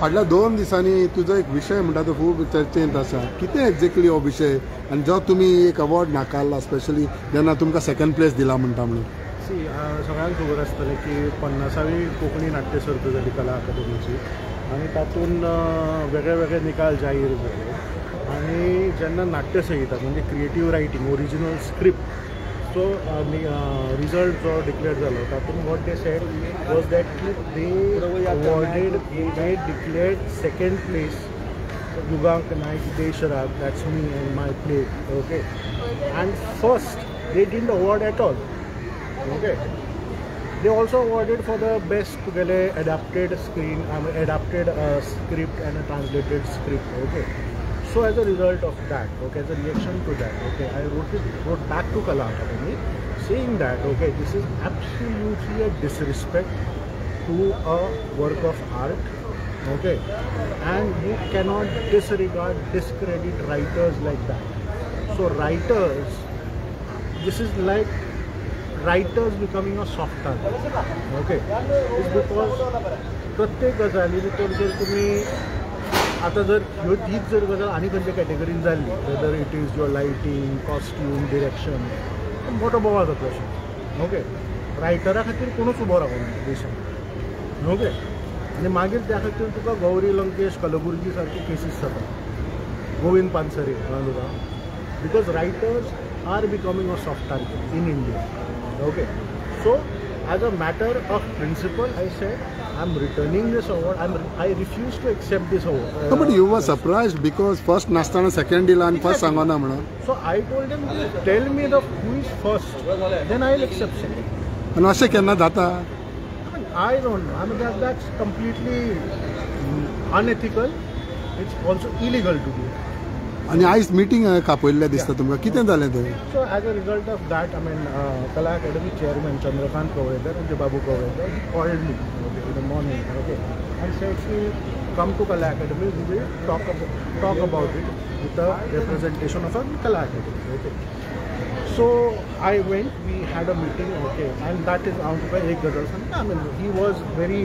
फाटल्या 2 दिसांनी तुजो एक विषय म्हणटा तो खूब चर्चेंत आसा. कितें एक्झॅक्टली हो विषय आनी जो तुमी एक अवॉर्ड नाकारला स्पेशली जेन्ना तुमकां सेकंड प्लेस दिला म्हणटा म्हणून. सगळ्यांक खबर आसतलें की 50वी कोंकणी नाट्य सर्त जाली कला अकादमीची आनी तातूंत वेगळे वेगळे निकाल जाहीर जाले. आनी जेन्ना नाट्य संहिता म्हणजे creative writing original script so result जो डिक्लेअर जालो तातूंत what they said was that they awarded they declared second place Yugank Naik Deshraag that's me and my play okay and first they didn't award at all. Okay. They also awarded for the best adapted script and a translated script. Okay. So as a result of that, okay, as a reaction to that, okay, I wrote back to Kala Akademi saying that okay, this is absolutely a disrespect to a work of art. Okay, and you cannot discredit writers like that. So writers, this is like writers becoming a soft target. Okay, it's because प्रत्येक गजाली भितर जर तुम्ही आता जर ह्यो तीच जर गजाल आनी खंयच्या कॅटेगरीन जाल्ली whether it is your lighting costume direction मोठो बोवाळ जातलो अशें. ओके, रायटरा खातीर कोणूच उबो रावना देशांत. ओके, आनी मागीर त्या खातीर तुका गौरी लंकेश कलबुर्गी सारकी केसीस जाता गोविंद पानसरे कळ्ळें तुका because writers are becoming a soft target in India. Okay, so as a matter of principle, I said I'm returning this award. I refuse to accept this award. No, but you were surprised because first nastana second dila and first sangona म्हणून. So I told him, tell me who is first, then I'll accept second. And असे केन्ना जाता? I don't know. I mean that's completely unethical. It's also illegal to do. आणि आयज meeting कापयल्ले दिसता तुमकां कितें जालें तें? So as a result of that I mean Kala academy chairman Chandrakant Kavlekar म्हणजे Babu Kavlekar he called me okay in the morning okay and said की come to Kala academy we will talk about it with the representation of a Kala academy okay. So I went, we had a meeting, okay, and that is एक गजल सांगता. I mean, he was very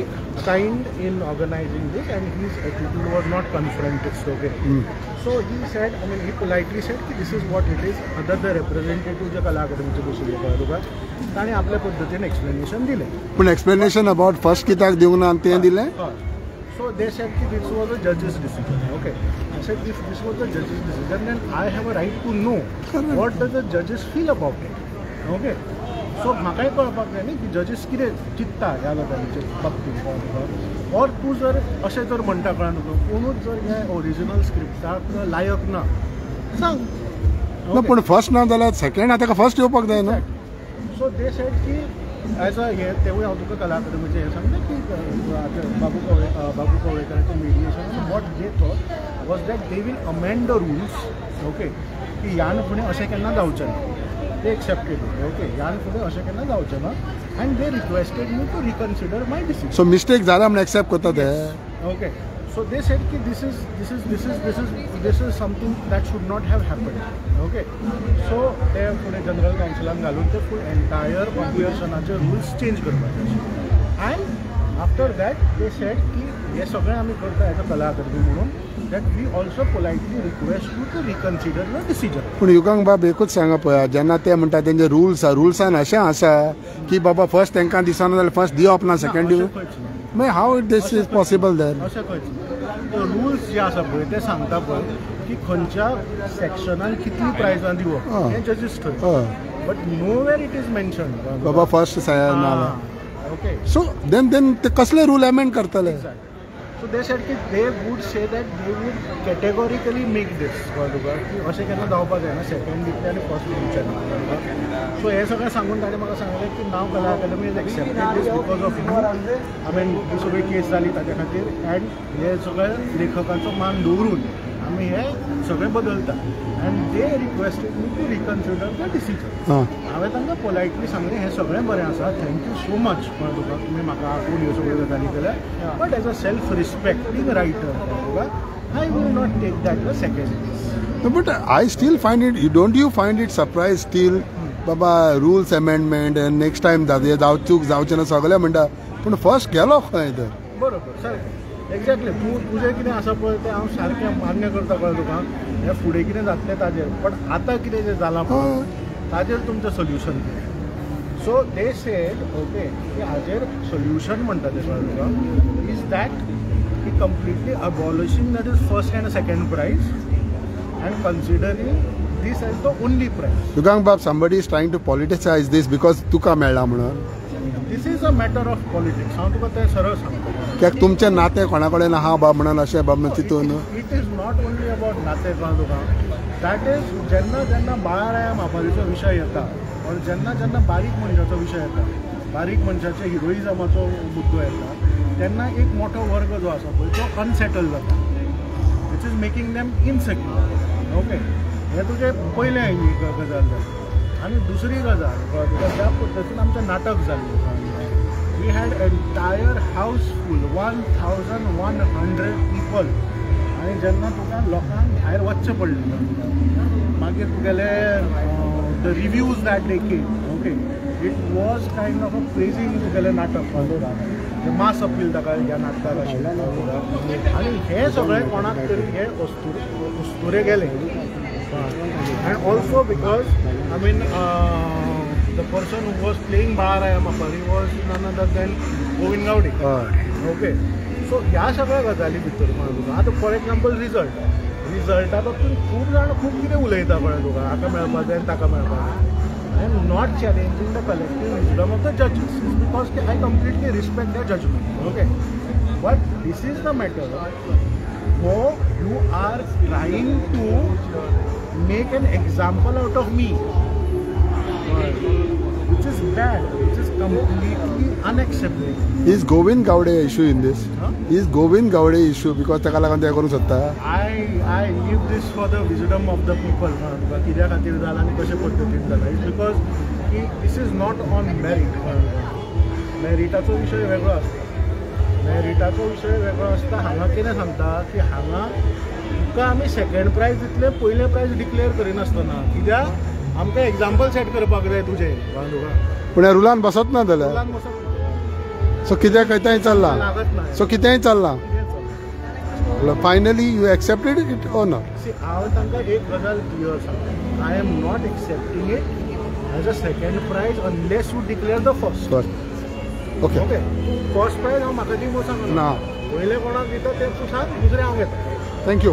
kind in organizing this and his attitude was not confrontist, okay. So he said, I mean, he politely said that this is what it is. Other the representative जे कला अकादमीचे बसले कळ्ळें ताणें आपल्या पद्धतीन explanation दिलें. पण explanation about first कित्याक दिवंक ना तें दिलें? So they said that this was a judge's decision. Okay, I said if this was the judge's decision, then I have a right to know what does the judges feel about it. Okay, so म्हाकाय कळपाक जाय न्ही की जजीस कितें चित्ता ह्या गजालीचे बाबतींत. और तूं जर अशें जर म्हणटा कळ्ळें तुका कोणूच जर हे ओरिजिनल स्क्रिप्टाक लायक ना सांग. पूण फर्स्ट ना जाल्यार सेकंड आतां ताका फर्स्ट येवपाक जाय न्हू. सो दे सेड की एज अ हे तेवूय हांव तुका कला अकादमीचें हें सांगलें की बाबू कवळेकराचें mediation what they thought was that they will amend the rules. Okay, की ह्यान फुडें अशें केन्ना जावचें ना. ते एक्सेप्टेड ओके ह्यान फुडें अशें केन्ना जावचें ना and they requested me to reconsider my decision. So mistake जाला म्हण एक्सेप्ट करता ते. Okay, so they said ki this is something that should not have happened. Okay, so they पुढे जनरल काउन्सिलान घालून ते फूल एंटायर कॉम्पिटिशनाचे रुल्स चेंज करपाचे. And after that they said की हे सगळें आमी करता एज अ कला अकादमी म्हणून that we also politely request you to reconsider the decision. पूण युगांक बाब एकूच सांगा पळय जेन्ना ते म्हणटा तेंचे रुल्सान अशें आसा की बाबा फर्स्ट तांकां दिसना जाल्यार फर्स्ट दिवप ना सेकंड दिवप. मागीर हाव दिस इज पॉसिबल देर? अशें खंयच रुल्स जे आसा पळय ते सांगता पळय की खंयच्या सेक्शनान कितली प्रायजां दिवप हें जजीस थंय. But nowhere it is mention बाबा फर्स्ट नाल्यार. ओके, सो देन ते कसले रूल अमेंड करतले? सो दे सेड की they would say that they would categorically make this तुका की अशें केन्ना जावपाक जायना सेकंड दिवचें आनी फर्स्ट दिवचें. सो हें सगळें सांगून ताणें म्हाका सांगलें की नाव Kala academy is accepted this because of you. I mean ही सगळी केस जाली ताच्या खातीर एंड हे सगळें लेखकाचो मान दवरून आमी हे सगळें बदलता and they requested me to reconsider the decision. हांवें तांकां पोलायटली सांगलें हें सगळें बरें आसा थँक्यू सो मच कळ्ळें तुका तुमी म्हाका आपोवन ह्यो सगळ्यो गजाली केल्या. But as a self respecting writer तुका I will not take that the second. No, but I still find it. Don't you find it surprise still? Baba rules amendment and next time that जावचूक जावचें ना सगळें म्हणटा पूण first गेलो खंय तर. बरोबर सर एक्झॅक्टली तुजें कितें आसा पळय तें हांव सारकें मान्य करता कळ्ळें तुका हें फुडें कितें जातलें ताजेर बट आतां कितें जें जालां पळय ताजेर तुमचें सोल्युशन कितें सो दे सेड ओके की हाजेर सोल्युशन म्हणटा तें कळ्ळें तुका इज दॅट की completely abolishing that is first and second prize and considering this as the only price. Dugang Bab, somebody is trying to politicize this because तुका मेळ्ळा म्हणून. This is a matter of politics. हांव तुका तें सरळ सांगता. कित्याक तुमचें नातें कोणा कडेन आहा बाब म्हणून अशें बाब चिंतून. It is not only about नातें कळ्ळें तुका. That is जेन्ना बाळाराया मापारीचो विशय येता और जेन्ना बारीक मनशाचो विशय येता बारीक मनशाच्या हिरोइजमाचो मुद्दो येता तेन्ना एक मोठो वर्ग जो आसा पळय तो अनसेटल जाता which is making them insecure okay हे तुजें पयलें गजाल जाली आनी दुसरी गजाल तुका ज्या पद्दतीन आमचें नाटक जाल्लें we had entire houseful 1100 people आनी जेन्ना तुका लोकांक भायर वचचें पडलें मागीर तुगेले the reviews that they came okay it was kind of a praising तुगेलें नाटक मास अपील ताका ह्या नाटकाक आशिल्लें आनी हे सगळें कोणाक तरी हे अस्तुरे गेले and also because I mean the person who was playing Balaraya Mapari was none other than Govind Gowde. Okay, so ह्या सगळ्या गजाली भितर तुका आतां फॉर एग्जाम्पल रिजल्टातून खूब जाण खूब कितें उलयता कळ्ळें तुका हाका मेळपाक जाय ताका मेळपाक जाय I am not challenging the collective wisdom of the जजीस because I completely respect the judgement okay but this is the matter how you are trying to make an example out of me which is bad, which is completely unacceptable. Is Govind Gowde issue in this? Is Govind Gowde issue because taka lagan te करू शकता I leave this for the wisdom of the people कित्या खातीर जाला आनी कशे पद्दतीन जाला it's because this is not on merit मेरिटाचो विशय वेगळो आसता मेरिटाचो विशय वेगळो आसता हांगा कितें सांगता की हांगा तुका आमी सेकंड प्रायज दितले पयले प्रायज डिक्लेअर करिनासतना कित्याक आमकां एग्जाम्पल सेट करपाक जाय तुजें तुका पूण रुलान बसत ना जाल्यार सो कित्याक खंयताय चल्ला सो कितेंय चल्ला finally you accepted it or not see हांव तांकां एक गजाल क्लियर सांगता I am not accepting it as a second prize unless you declare the first okay okay first prize हांव म्हाका दी सांगना ना पयलें कोणाक दिता तें तूं सांग दुसरें हांव घेता थँक्यू